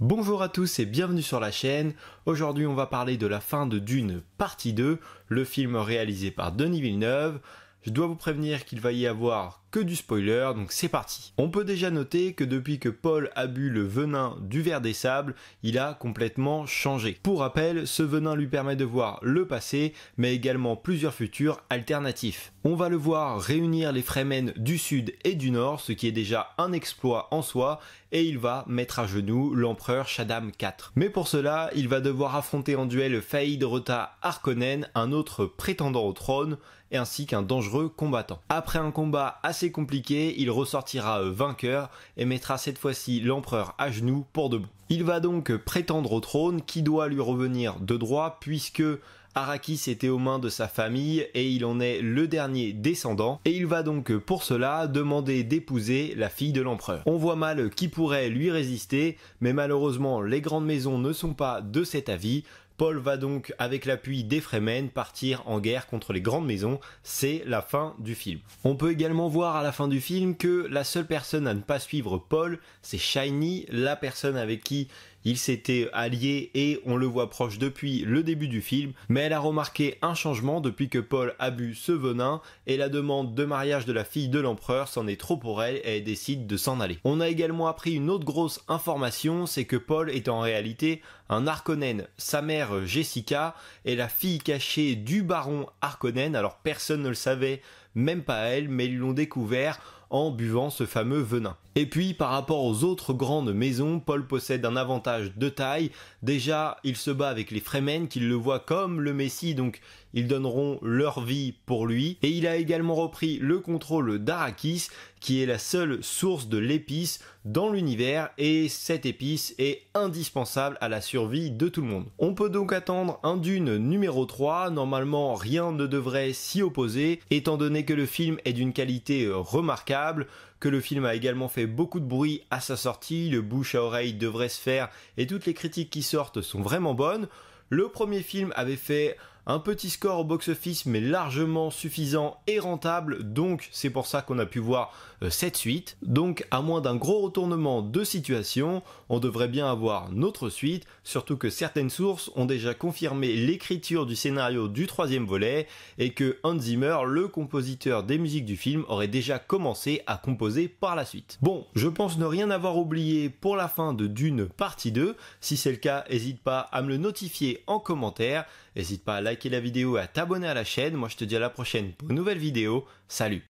Bonjour à tous et bienvenue sur la chaîne. Aujourd'hui on va parler de la fin de Dune partie 2, le film réalisé par Denis Villeneuve. Je dois vous prévenir qu'il va y avoir que du spoiler, donc c'est parti. On peut déjà noter que depuis que Paul a bu le venin du ver des sables, il a complètement changé. Pour rappel, ce venin lui permet de voir le passé, mais également plusieurs futurs alternatifs. On va le voir réunir les Fremen du sud et du nord, ce qui est déjà un exploit en soi, et il va mettre à genoux l'empereur Shaddam IV. Mais pour cela, il va devoir affronter en duel Feyd Rautha Harkonnen, un autre prétendant au trône, ainsi qu'un dangereux combattant. Après un combat assez compliqué, il ressortira vainqueur et mettra cette fois-ci l'empereur à genoux pour de bon. Il va donc prétendre au trône qui doit lui revenir de droit puisque Arrakis était aux mains de sa famille et il en est le dernier descendant et il va donc pour cela demander d'épouser la fille de l'empereur. On voit mal qui pourrait lui résister, mais malheureusement les grandes maisons ne sont pas de cet avis. Paul va donc, avec l'appui des Fremen, partir en guerre contre les grandes maisons. C'est la fin du film. On peut également voir à la fin du film que la seule personne à ne pas suivre Paul, c'est Shiny, la personne avec qui il s'était allié et on le voit proche depuis le début du film, mais elle a remarqué un changement depuis que Paul a bu ce venin et la demande de mariage de la fille de l'empereur c'en est trop pour elle et elle décide de s'en aller. On a également appris une autre grosse information, c'est que Paul est en réalité un Harkonnen. Sa mère Jessica est la fille cachée du baron Harkonnen, alors personne ne le savait, même pas elle, mais ils l'ont découvert en buvant ce fameux venin. Et puis par rapport aux autres grandes maisons, Paul possède un avantage de taille. Déjà, il se bat avec les Fremen qui le voient comme le Messie, donc ils donneront leur vie pour lui. Et il a également repris le contrôle d'Arrakis, qui est la seule source de l'épice dans l'univers, et cette épice est indispensable à la survie de tout le monde. On peut donc attendre un Dune numéro 3, normalement rien ne devrait s'y opposer, étant donné que le film est d'une qualité remarquable, que le film a également fait beaucoup de bruit à sa sortie, le bouche à oreille devrait se faire et toutes les critiques qui sortent sont vraiment bonnes. Le premier film avait fait un petit score au box-office mais largement suffisant et rentable, donc c'est pour ça qu'on a pu voir cette suite. Donc à moins d'un gros retournement de situation, on devrait bien avoir notre suite, surtout que certaines sources ont déjà confirmé l'écriture du scénario du troisième volet et que Hans Zimmer, le compositeur des musiques du film, aurait déjà commencé à composer par la suite. Bon, je pense ne rien avoir oublié pour la fin de Dune partie 2, si c'est le cas, n'hésite pas à me le notifier en commentaire, n'hésite pas à liker la vidéo et à t'abonner à la chaîne. Moi je te dis à la prochaine pour une nouvelle vidéo, salut.